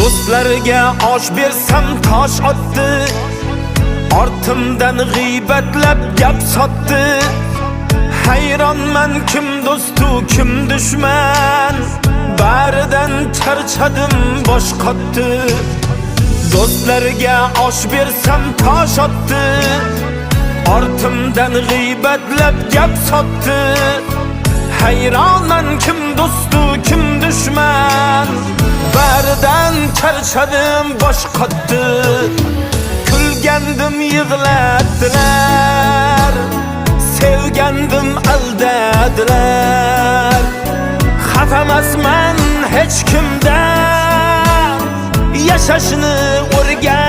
Do'stlarga osh bersam tosh otdi, ortimdan g'iybatlab gap sotdi. Hayronman kim do'stu kim dushman, baridan charchadim bosh qotdi. Do'stlarga osh bersam tosh otdi, ortimdan g'iybatlab gap sotdi. Hayronman kim do'stu kim dushman, baridan charchadim bosh qotdi. Kulgandim yig'latdilar, sevgandim aldadilar. Xafamasman hech kimdan, yashashni o'rgan